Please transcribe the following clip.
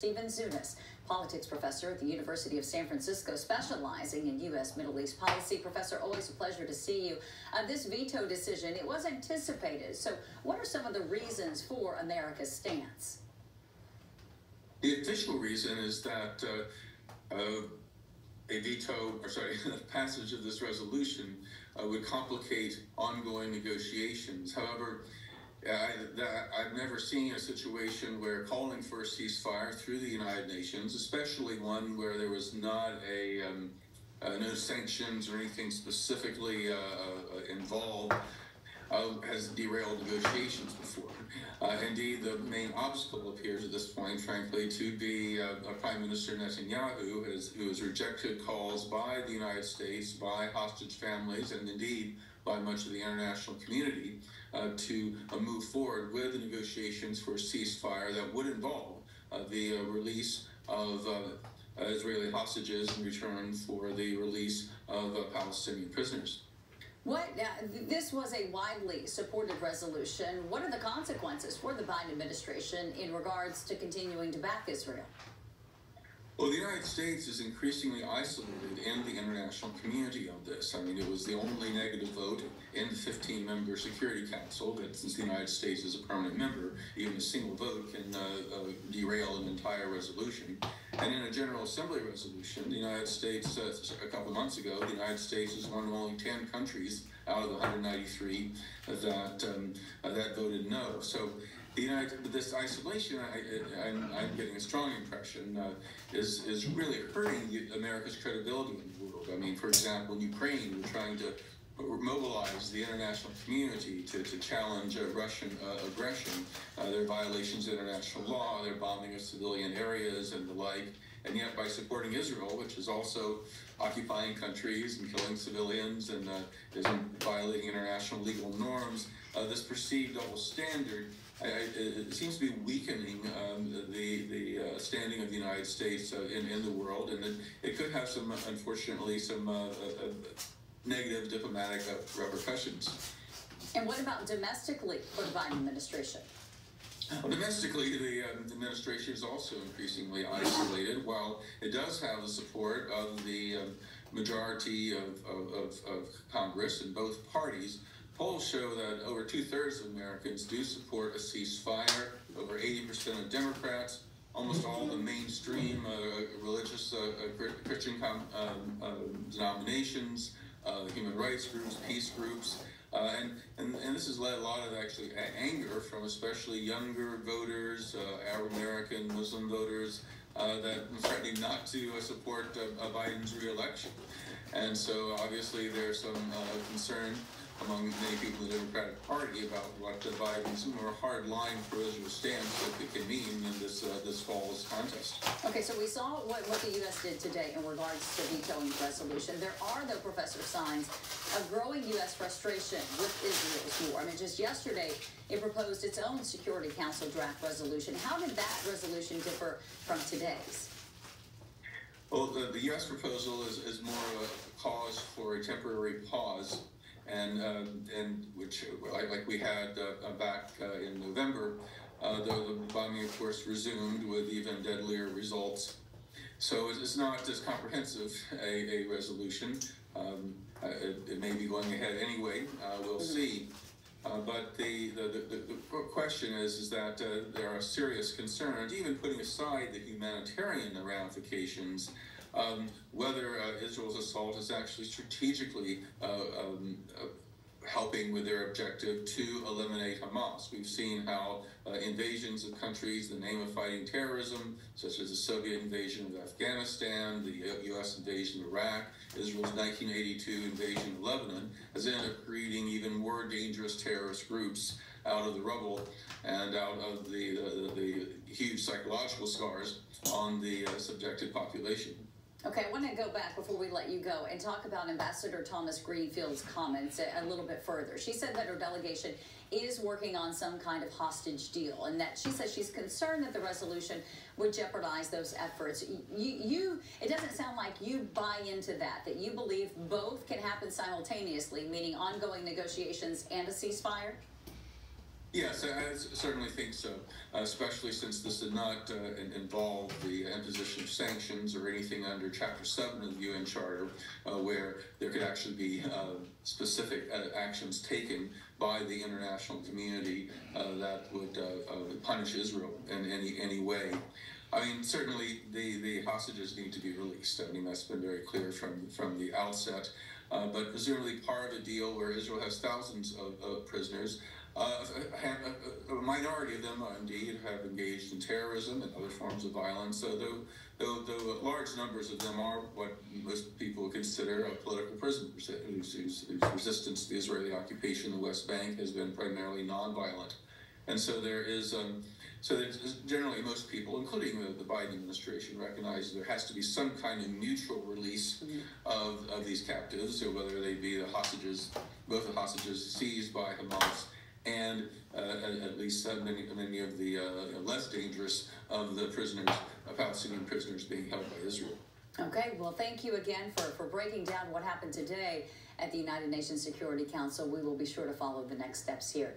Zunes, politics professor at the University of San Francisco, specializing in U.S. Middle East policy. Professor, always a pleasure to see you. This veto decision, it was anticipated. So what are some of the reasons for America's stance? The official reason is that passage of this resolution would complicate ongoing negotiations. However, I've never seen a situation where calling for a ceasefire through the United Nations, especially one where there was not no sanctions or anything specifically involved, has derailed negotiations before. Indeed, the main obstacle appears at this point, frankly, to be Prime Minister Netanyahu, who has rejected calls by the United States, by hostage families, and indeed by much of the international community to move forward with the negotiations for a ceasefire that would involve the release of Israeli hostages in return for the release of Palestinian prisoners. This was a widely supported resolution. What are the consequences for the Biden administration in regards to continuing to back Israel? Well, the United States is increasingly isolated in the international community on this. I mean, it was the only negative vote in the 15-member Security Council, that since the United States is a permanent member, even a single vote can derail an entire resolution. And in a General Assembly resolution, the United States, a couple of months ago, the United States is one of only 10 countries out of the 193 that voted no. So this isolation, I'm getting a strong impression, is really hurting America's credibility in the world. I mean, for example, in Ukraine, we're trying to mobilize the international community to challenge Russian aggression, their violations of international law, their bombing of civilian areas and the like. And yet by supporting Israel, which is also occupying countries and killing civilians and isn't violating international legal norms, this perceived double standard it seems to be weakening the standing of the United States in the world, and it could have some, unfortunately, some negative diplomatic repercussions. And what about domestically for the Biden administration? Well, domestically, the administration is also increasingly isolated. While it does have the support of the majority of Congress in both parties, polls show that over 2/3 of Americans do support a ceasefire. Over 80% of Democrats, almost all the mainstream religious Christian denominations, human rights groups, peace groups, and this has led a lot of actually anger from especially younger voters, Arab American Muslim voters, that are threatening not to support Biden's re-election. And so obviously there's some concern among many people in the Democratic Party about what Biden's more hard-line pro-Israel stance can mean in this fall's contest. Okay, so we saw what the U.S. did today in regards to vetoing the resolution. There are, though, Professor, signs of growing U.S. frustration with Israel's war. I mean, just yesterday, it proposed its own Security Council draft resolution. How did that resolution differ from today's? Well, the U.S. proposal is more of a cause for a temporary pause, and which, like we had back in November, the bombing, of course, resumed with even deadlier results. So it's not as comprehensive a resolution. It may be going ahead anyway. We'll see. But the question is that there are serious concerns, even putting aside the humanitarian ramifications, whether Israel's assault is actually strategically helping with their objective to eliminate Hamas. We've seen how invasions of countries in the name of fighting terrorism, such as the Soviet invasion of Afghanistan, the U.S. invasion of Iraq, Israel's 1982 invasion of Lebanon, has ended up creating even more dangerous terrorist groups out of the rubble and out of the huge psychological scars on the subjected population. Okay, I want to go back before we let you go and talk about Ambassador Thomas Greenfield's comments a little bit further. She said that her delegation is working on some kind of hostage deal, and that she says she's concerned that the resolution would jeopardize those efforts. It doesn't sound like you buy into that you believe both can happen simultaneously, meaning ongoing negotiations and a ceasefire? Yes, I certainly think so, especially since this did not involve the imposition of sanctions or anything under Chapter 7 of the UN Charter, where there could actually be specific actions taken by the international community that would punish Israel in any way. I mean, certainly the hostages need to be released. I mean, that's been very clear from the outset. But presumably part of a deal where Israel has thousands of prisoners, a minority of them, indeed, have engaged in terrorism and other forms of violence. So, though large numbers of them are what most people would consider political prisoners, whose resistance to the Israeli occupation of the West Bank has been primarily nonviolent. And so there's generally most people, including the Biden administration, recognize there has to be some kind of mutual release of these captives, so whether they be the hostages, both the hostages seized by Hamas and at least many of the less dangerous of the prisoners, Palestinian prisoners being held by Israel. Okay, well, thank you again for breaking down what happened today at the United Nations Security Council. We will be sure to follow the next steps here.